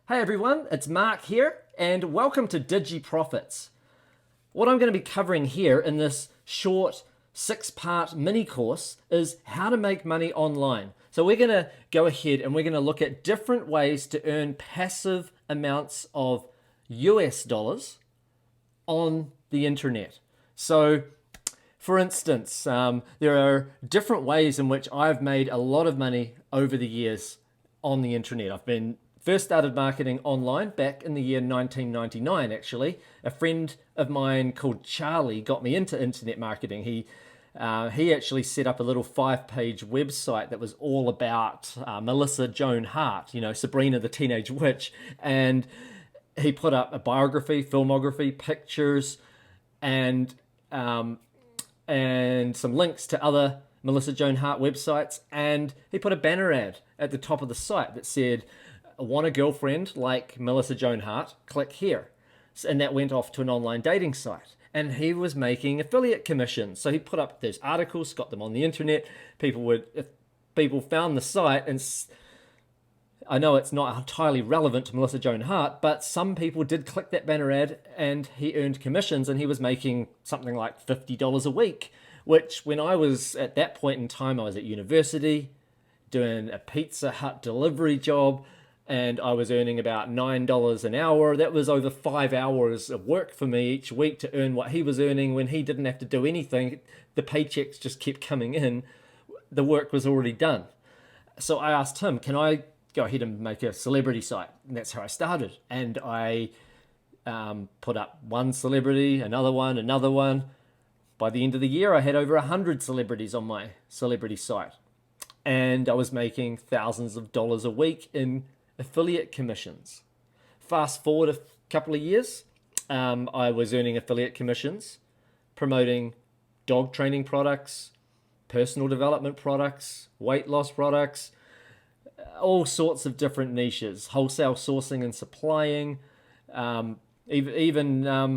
Hey everyone, it's Mark here, and welcome to Digi Profits. What I'm going to be covering here in this short 6-part mini course is how to make money online. So we're going to go ahead and we're going to look at different ways to earn passive amounts of US dollars on the internet. So for instance, there are different ways in which I've made a lot of money over the years on the internet. I've first started marketing online back in the year 1999, actually. A friend of mine called Charlie got me into internet marketing. He actually set up a little 5-page website that was all about Melissa Joan Hart, Sabrina the Teenage Witch. And he put up a biography, filmography, pictures, and some links to other Melissa Joan Hart websites. And he put a banner ad at the top of the site that said, "Want a girlfriend like Melissa Joan Hart? Click here." And that went off to an online dating site. And he was making affiliate commissions. So he put up those articles, got them on the internet. If people found the site, and I know it's not entirely relevant to Melissa Joan Hart, but some people did click that banner ad and he earned commissions, and he was making something like $50 a week, which when I was at that point in time, I was at university doing a Pizza Hut delivery job, and I was earning about $9 an hour. That was over 5 hours of work for me each week to earn what he was earning when he didn't have to do anything. The paychecks just kept coming in. The work was already done. So I asked him, can I go ahead and make a celebrity site? And that's how I started. And I put up one celebrity, another one. By the end of the year, I had over 100 celebrities on my celebrity site. And I was making thousands of dollars a week in affiliate commissions. Fast forward a couple of years, I was earning affiliate commissions, promoting dog training products, personal development products, weight loss products, all sorts of different niches, wholesale sourcing and supplying, even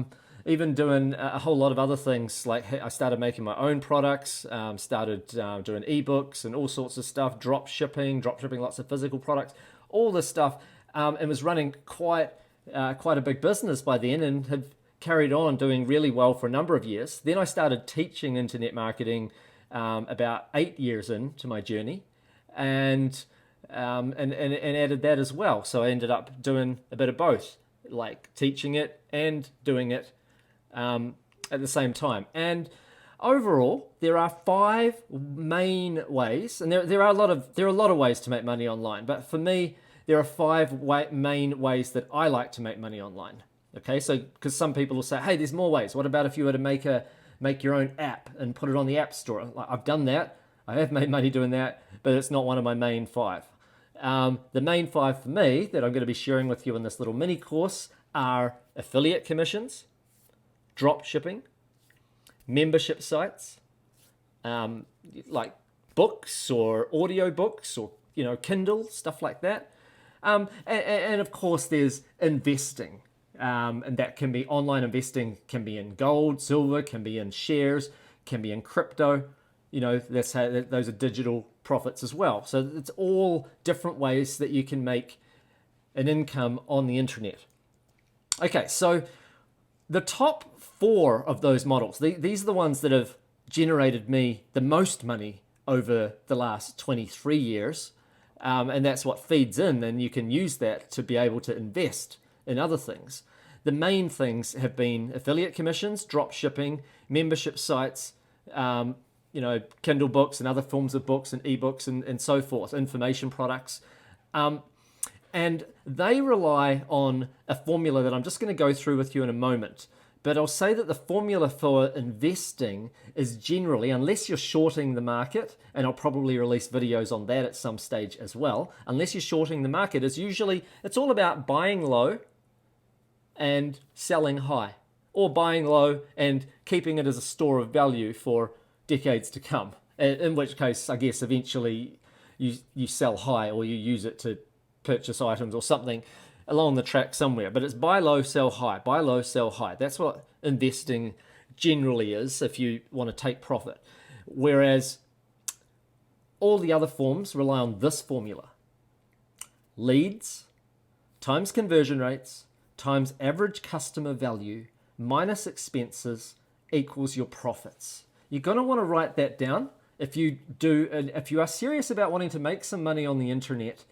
doing a whole lot of other things. Like I started making my own products, started doing ebooks and all sorts of stuff, drop shipping lots of physical products, all this stuff, and was running quite a big business by then, and had carried on doing really well for a number of years. Then I started teaching internet marketing about 8 years into my journey, and added that as well. So I ended up doing a bit of both, like teaching it and doing it at the same time. And overall, there are 5 main ways, and there are a lot of ways to make money online. But for me, there are 5 main ways that I like to make money online. Okay, so because some people will say, "Hey, there's more ways. What about if you were to make your own app and put it on the App Store?" Like, I've done that. I have made money doing that, but it's not one of my main 5. The main 5 for me that I'm going to be sharing with you in this little mini course are affiliate commissions, drop shipping, membership sites, like books or audio books or Kindle, stuff like that, and of course there's investing, and that can be online investing, can be in gold, silver, can be in shares, can be in crypto. Those are digital profits as well. So it's all different ways that you can make an income on the internet. Okay, so the top 4 of those models, these are the ones that have generated me the most money over the last 23 years. And that's what feeds in, and you can use that to be able to invest in other things. The main things have been affiliate commissions, drop shipping, membership sites, Kindle books and other forms of books and ebooks and so forth, information products. And they rely on a formula that I'm just going to go through with you in a moment. But I'll say that the formula for investing is generally, unless you're shorting the market, and I'll probably release videos on that at some stage as well, unless you're shorting the market, it's all about buying low and selling high, or buying low and keeping it as a store of value for decades to come. In which case, I guess eventually you sell high, or you use it to purchase items or something along the track somewhere. But it's buy low, sell high, buy low, sell high. That's what investing generally is if you want to take profit. Whereas all the other forms rely on this formula: leads, times conversion rates times average customer value minus expenses equals your profits. You're going to want to write that down if you are serious about wanting to make some money on the internet,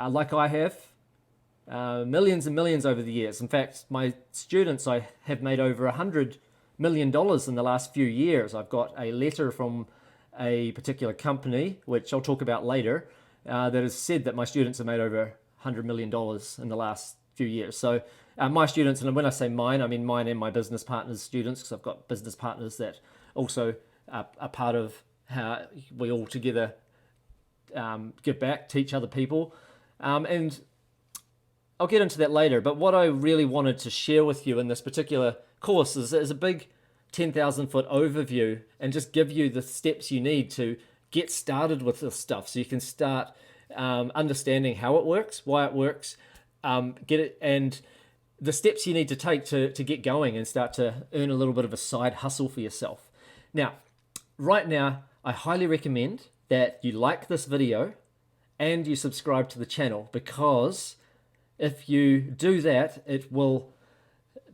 like I have, millions and millions over the years. In fact, my students, I have made over $100 million in the last few years. I've got a letter from a particular company, which I'll talk about later, that has said that my students have made over $100 million in the last few years. So my students, and when I say mine, I mean mine and my business partners' students, because I've got business partners that also are part of how we all together give back, teach other people. And I'll get into that later, but what I really wanted to share with you in this particular course is a big 10,000 foot overview and just give you the steps you need to get started with this stuff so you can start understanding how it works, why it works, get it, and the steps you need to take to get going and start to earn a little bit of a side hustle for yourself. Now, right now, I highly recommend that you like this video and you subscribe to the channel, because if you do that, it will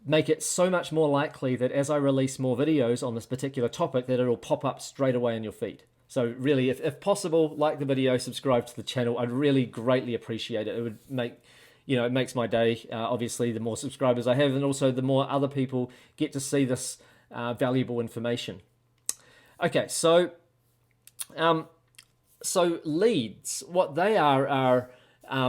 make it so much more likely that as I release more videos on this particular topic, that it'll pop up straight away in your feed. So really, if possible, like the video, subscribe to the channel. I'd really greatly appreciate it. It would make, it makes my day. Obviously, the more subscribers I have, and also the more other people get to see this valuable information. Okay, so leads, what they are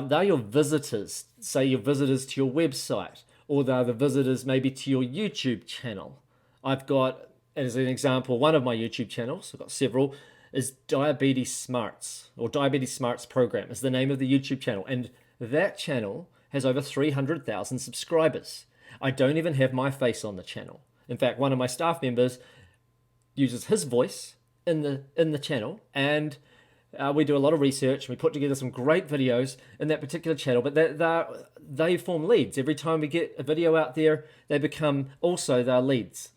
they're your visitors. Say your visitors to your website, or they're the visitors maybe to your YouTube channel. I've got, as an example, one of my YouTube channels, I've got several, is Diabetes Smarts, or Diabetes Smarts Program is the name of the YouTube channel. And that channel has over 300,000 subscribers. I don't even have my face on the channel. In fact, one of my staff members uses his voice in the channel, and we do a lot of research. We put together some great videos in that particular channel, but they form leads. Every time we get a video out there, they become also their leads.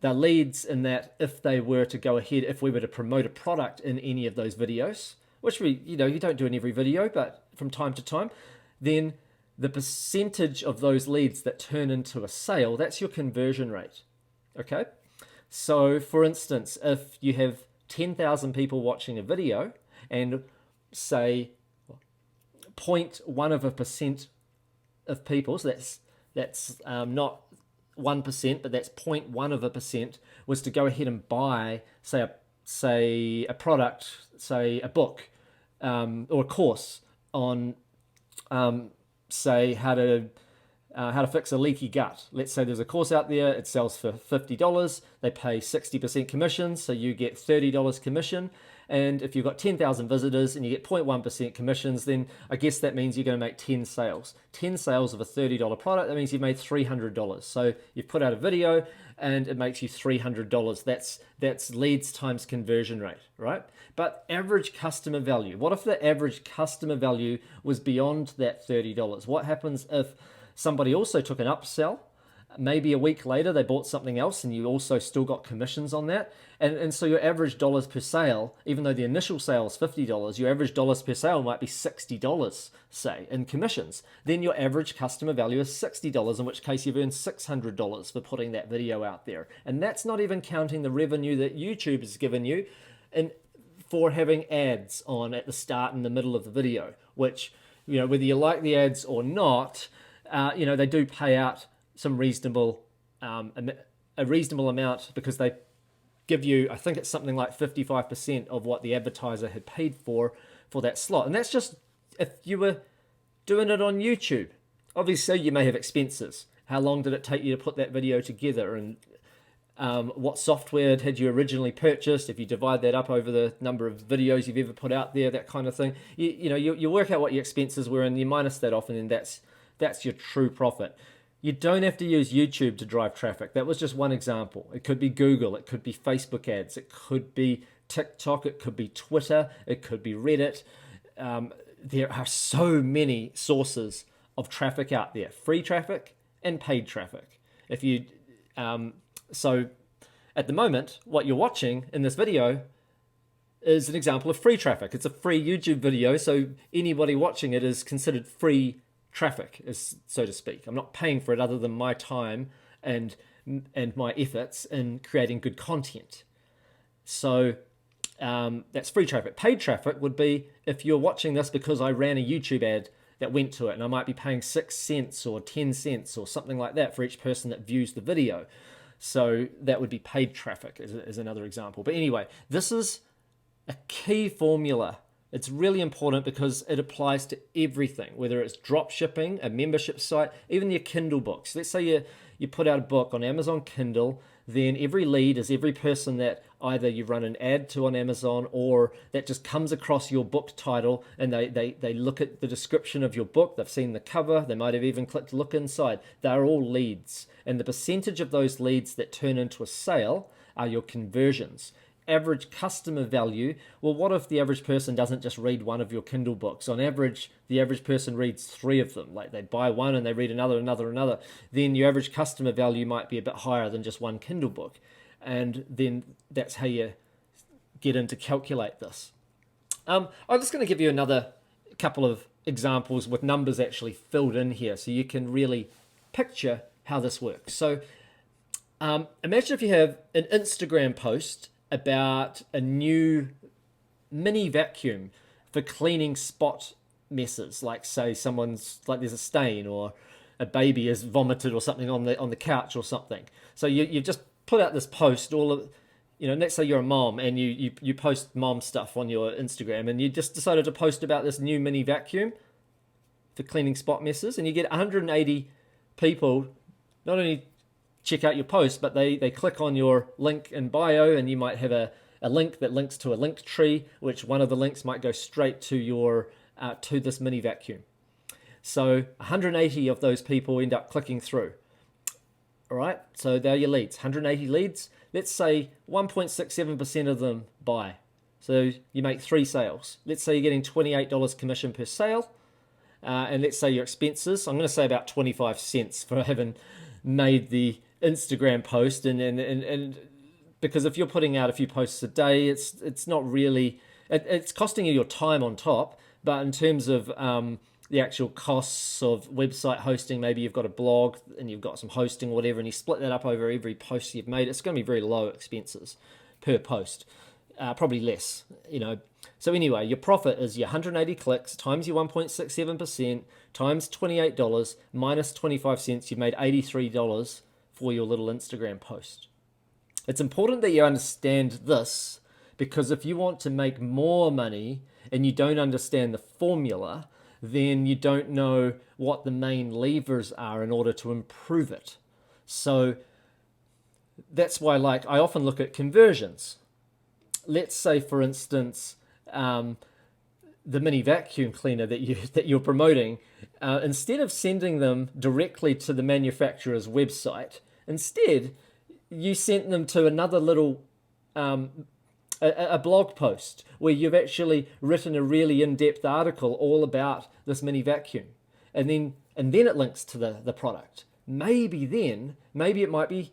They're leads in that if they were to go ahead, if we were to promote a product in any of those videos, which you don't do in every video, but from time to time, then the percentage of those leads that turn into a sale, that's your conversion rate. Okay? So for instance, if you have 10,000 people watching a video, and say 0.1% of people, so that's not 1%, but that's 0.1% was to go ahead and buy, say a product, say a book, or a course on, say how to fix a leaky gut. Let's say there's a course out there, it sells for $50, they pay 60% commission, so you get $30 commission. And if you've got 10,000 visitors and you get 0.1% commissions, then I guess that means you're going to make 10 sales. 10 sales of a $30 product, that means you've made $300. So you've put out a video and it makes you $300. That's leads times conversion rate, right? But average customer value. What if the average customer value was beyond that $30? What happens if somebody also took an upsell? Maybe a week later they bought something else and you also still got commissions on that. And so your average dollars per sale, even though the initial sale is $50, your average dollars per sale might be $60, say, in commissions. Then your average customer value is $60, in which case you've earned $600 for putting that video out there. And that's not even counting the revenue that YouTube has given you for having ads on at the start and the middle of the video, which, whether you like the ads or not, they do pay out some reasonable, a reasonable amount, because they give you, I think it's something like 55% of what the advertiser had paid for that slot. And that's just if you were doing it on YouTube. Obviously, you may have expenses. How long did it take you to put that video together? And what software had you originally purchased? If you divide that up over the number of videos you've ever put out there, that kind of thing. You work out what your expenses were and you minus that off, and then that's your true profit. You don't have to use YouTube to drive traffic. That was just one example. It could be Google, it could be Facebook ads, it could be TikTok, it could be Twitter, it could be Reddit. There are so many sources of traffic out there, free traffic and paid traffic. So at the moment, what you're watching in this video is an example of free traffic. It's a free YouTube video, so anybody watching it is considered free traffic, so to speak. I'm not paying for it other than my time and my efforts in creating good content. So that's free traffic. Paid traffic would be if you're watching this because I ran a YouTube ad that went to it, and I might be paying 6 cents or 10 cents or something like that for each person that views the video. So that would be paid traffic as another example. But anyway, this is a key formula. It's really important because it applies to everything, whether it's drop shipping, a membership site, even your Kindle books. Let's say you put out a book on Amazon Kindle, then every lead is every person that either you run an ad to on Amazon or that just comes across your book title and they look at the description of your book, they've seen the cover, they might have even clicked look inside. They're all leads. And the percentage of those leads that turn into a sale are your conversions. Average customer value, well, what if the average person doesn't just read one of your Kindle books? On average, the average person reads 3 of them. Like they buy one and they read another. Then your average customer value might be a bit higher than just one Kindle book. And then that's how you get in to calculate this. I'm just going to give you another couple of examples with numbers actually filled in here so you can really picture how this works. So imagine if you have an Instagram post about a new mini vacuum for cleaning spot messes, like say someone's like there's a stain or a baby has vomited or something on the couch or something. So you've just put out this post, all of let's say you're a mom and you post mom stuff on your Instagram, and you just decided to post about this new mini vacuum for cleaning spot messes, and you get 180 people not only check out your post, but they click on your link in bio, and you might have a link that links to a link tree, which one of the links might go straight to your to this mini vacuum. So 180 of those people end up clicking through. All right, so they're your leads, 180 leads. Let's say 1.67% of them buy. So you make 3 sales. Let's say you're getting $28 commission per sale. And let's say your expenses, I'm going to say about 25 cents for having made the Instagram post, and because if you're putting out a few posts a day, it's not really, it's costing you your time on top, but in terms of the actual costs of website hosting, maybe you've got a blog and you've got some hosting or whatever, and you split that up over every post you've made, it's going to be very low expenses per post, probably less, So anyway, your profit is your 180 clicks times your 1.67% times $28 minus 25 cents. You've made $83 for your little Instagram post. It's important that you understand this, because if you want to make more money and you don't understand the formula, then you don't know what the main levers are in order to improve it. So that's why, I often look at conversions. Let's say, for instance, the mini vacuum cleaner that you're promoting, instead of sending them directly to the manufacturer's website, instead you sent them to another little a blog post where you've actually written a really in-depth article all about this mini vacuum, and then it links to the product. Maybe it might be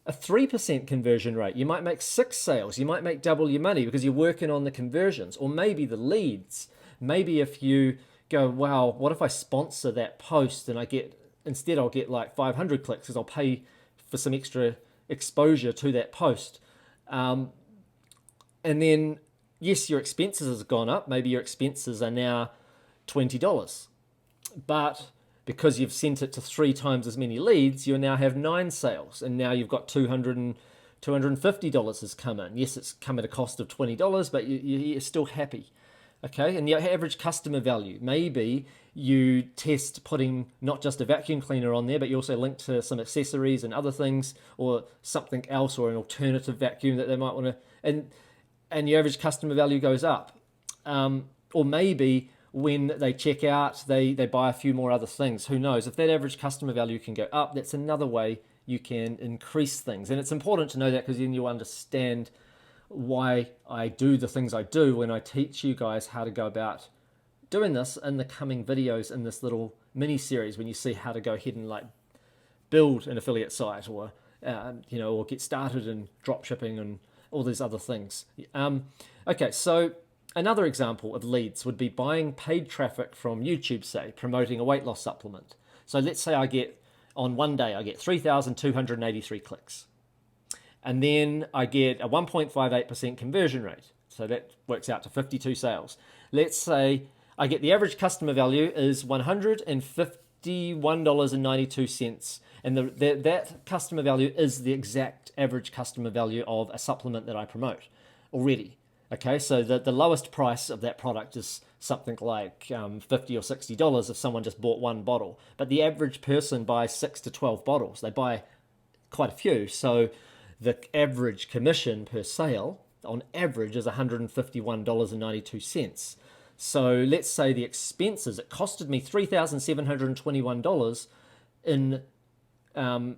a 3% conversion rate. You might make 6 sales. You might make double your money because you're working on the conversions. Or maybe the leads. Maybe if you go, wow, what if I sponsor that post and I'll get like 500 clicks because I'll pay for some extra exposure to that post. And then, yes, your expenses have gone up. Maybe your expenses are now $20. But because you've sent it to 3 times as many leads, you now have 9 sales, and now you've got $250 has come in. Yes, it's come at a cost of $20, but you're still happy. Okay, and your average customer value, maybe you test putting not just a vacuum cleaner on there, but you also link to some accessories and other things, or something else, or an alternative vacuum that they might want to, and your average customer value goes up. Or maybe when they check out, they buy a few more other things. Who knows? If that average customer value can go up, that's another way you can increase things. And it's important to know that, because then you understand why I do the things I do when I teach you guys how to go about doing this in the coming videos in this little mini series, when you see how to go ahead and build an affiliate site, or or get started in drop shipping and all these other things. Okay, so Another example of leads would be buying paid traffic from YouTube, say, promoting a weight loss supplement. So let's say on one day, I get 3,283 clicks. And then I get a 1.58% conversion rate. So that works out to 52 sales. Let's say I get the average customer value is $151.92. And that customer value is the exact average customer value of a supplement that I promote already. Okay, so the lowest price of that product is something like $50 or $60 if someone just bought one bottle. But the average person buys 6 to 12 bottles. They buy quite a few. So the average commission per sale on average is $151.92. So let's say the expenses, it costed me $3,721 in to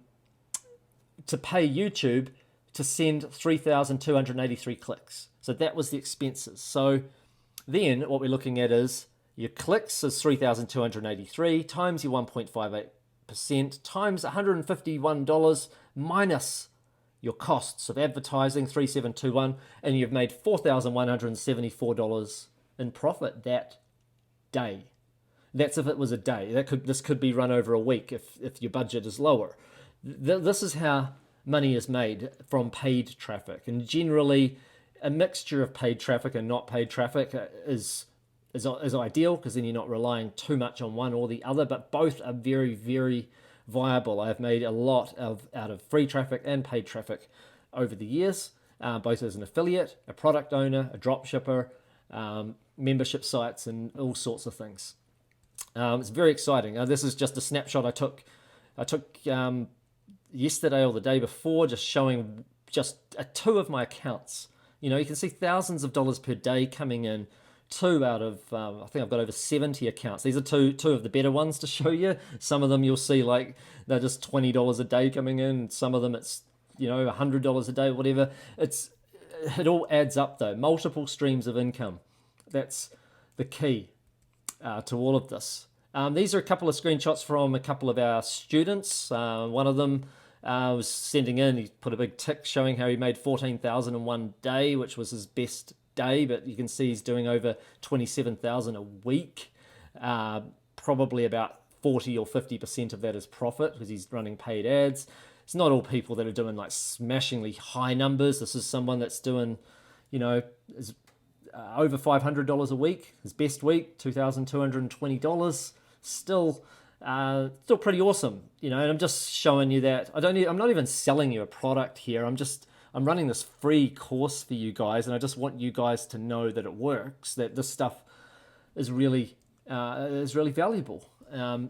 pay YouTube to send 3,283 clicks. So that was the expenses. So then what we're looking at is your clicks is 3,283 times your 1.58% times $151 minus your costs of advertising, 3,721, and you've made $4,174 in profit that day. That's if it was a day. This could be run over a week if your budget is lower. This is how money is made from paid traffic, and generally a mixture of paid traffic and not paid traffic is ideal, because then you're not relying too much on one or the other, but both are very, very viable. I've made a lot out of free traffic and paid traffic over the years, both as an affiliate, a product owner, a drop shipper, membership sites, and all sorts of things. It's very exciting. This is just a snapshot I took yesterday or the day before, just showing just two of my accounts. You know, you can see thousands of dollars per day coming in. Two out of, I think I've got over 70 accounts. These are two of the better ones to show you. Some of them you'll see like they're just $20 a day coming in. Some of them it's, $100 a day, whatever. It all adds up though. Multiple streams of income. That's the key to all of this. These are a couple of screenshots from a couple of our students. One of them was sending in, he put a big tick showing how he made $14,000 in one day, which was his best day, but you can see he's doing over $27,000 a week. Probably about 40 or 50% of that is profit because he's running paid ads. It's not all people that are doing like smashingly high numbers. This is someone that's doing, is over $500 a week. His best week, $2,220. Still pretty awesome, and I'm just showing you that I'm not even selling you a product here. I'm running this free course for you guys, and I just want you guys to know that it works, that this stuff is really valuable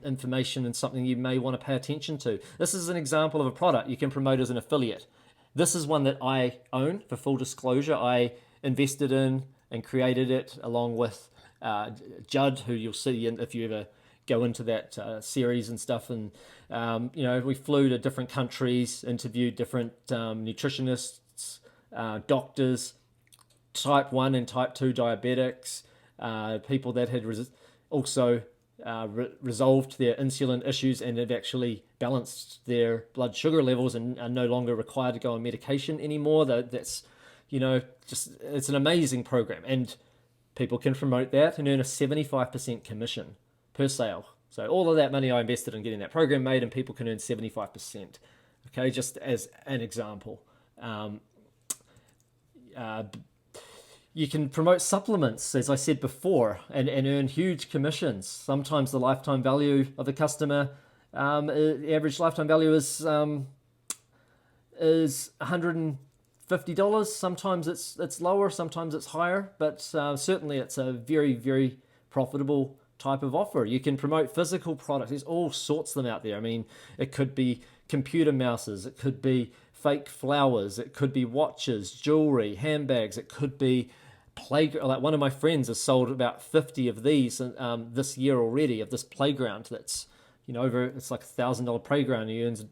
information and something you may want to pay attention to. This is an example of a product you can promote as an affiliate. This is one that I own, for full disclosure. I invested in and created it along with Judd, who you'll see if you ever go into that series and stuff. And we flew to different countries, interviewed different nutritionists, doctors, type 1 and type 2 diabetics, people that had also resolved their insulin issues and have actually balanced their blood sugar levels and are no longer required to go on medication anymore. That's it's an amazing program, and people can promote that and earn a 75% commission per sale. So all of that money I invested in getting that program made, and people can earn 75%. Okay, just as an example. You can promote supplements, as I said before, and earn huge commissions. Sometimes the lifetime value of a customer, the average lifetime value is $150. Sometimes it's lower, sometimes it's higher, but certainly it's a very, very profitable type of offer. You can promote physical products. There's all sorts of them out there. I mean, it could be computer mouses, it could be fake flowers, it could be watches, jewelry, handbags, it could be playground. Like one of my friends has sold about 50 of these this year already, of this playground that's it's like $1,000 playground. He earns,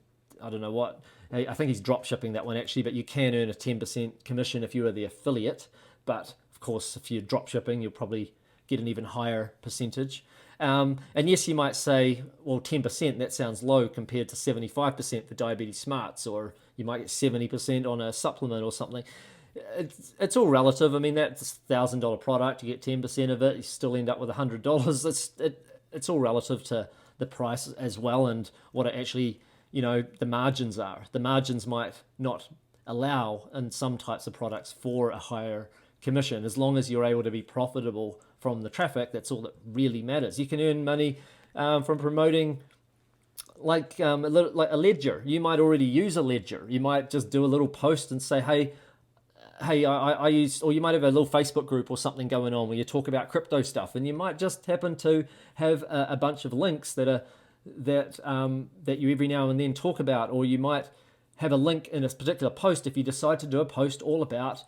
I don't know what, I think he's drop shipping that one actually, but you can earn a 10% commission if you are the affiliate. But of course, if you're drop shipping, you'll probably get an even higher percentage. And yes, you might say, well, 10%, that sounds low compared to 75% for Diabetes Smarts, or you might get 70% on a supplement or something. it's all relative. I mean, that's $1,000 product. You get 10% of it. You still end up with $100. It's all relative to the price as well, and what it actually, the margins are. The margins might not allow in some types of products for a higher commission. As long as you're able to be profitable from the traffic, that's all that really matters. You can earn money from promoting like a ledger. You might already use a ledger. You might just do a little post and say, hey, I use, or you might have a little Facebook group or something going on where you talk about crypto stuff, and you might just happen to have a bunch of links that you every now and then talk about, or you might have a link in a particular post if you decide to do a post all about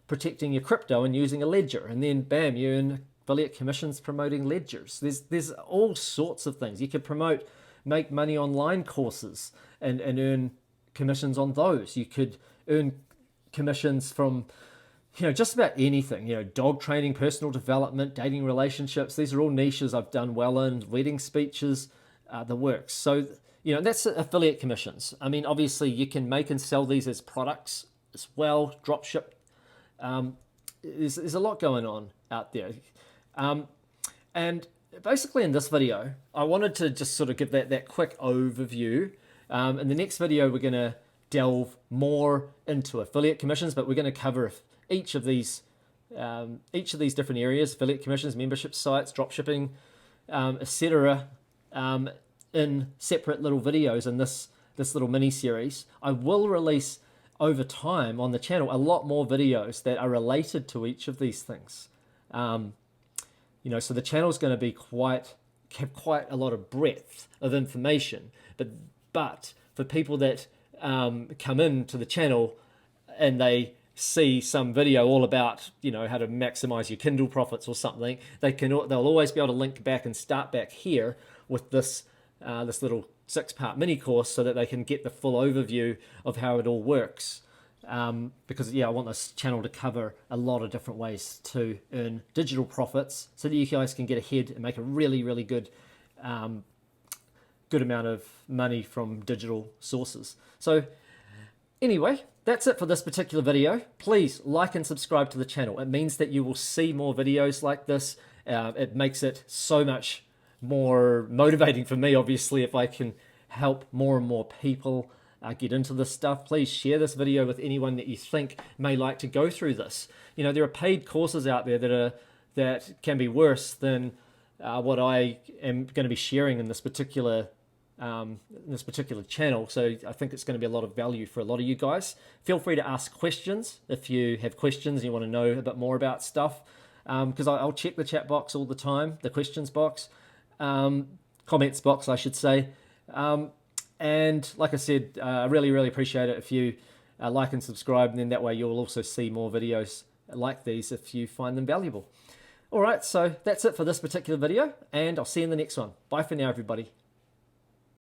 protecting your crypto and using a ledger, and then bam, you earn affiliate commissions promoting ledgers. There's all sorts of things. You could make money online courses and earn commissions on those. You could earn commissions from just about anything, dog training, personal development, dating, relationships. These are all niches I've done well in, wedding speeches, the works. So that's affiliate commissions. I mean, obviously you can make and sell these as products as well, drop ship. There's a lot going on out there, and basically in this video I wanted to just sort of give that quick overview. In the next video we're going to delve more into affiliate commissions, but we're going to cover each of these different areas: affiliate commissions, membership sites, drop shipping, etc., in separate little videos in this little mini series. I will release over time on the channel a lot more videos that are related to each of these things. So the channel is going to be have quite a lot of breadth of information, but for people that come into the channel and they see some video all about how to maximize your Kindle profits or something, they'll always be able to link back and start back here with this little 6-part mini course, so that they can get the full overview of how it all works. Because I want this channel to cover a lot of different ways to earn digital profits, so that you guys can get ahead and make a really, really good amount of money from digital sources. So anyway, that's it for this particular video. Please like and subscribe to the channel. It means that you will see more videos like this. It makes it so much more motivating for me, obviously, if I can help more and more people get into this stuff. Please share this video with anyone that you think may like to go through this. There are paid courses out there that can be worse than what I am going to be sharing in this particular channel. So I think it's going to be a lot of value for a lot of you guys. Feel free to ask questions if you have questions and you want to know a bit more about stuff, because I'll check the chat box all the time, the questions box, comments box I should say. And like I said, I really, really appreciate it if you like and subscribe, and then that way you'll also see more videos like these if you find them valuable. All right, so that's it for this particular video, and I'll see you in the next one. Bye for now, everybody.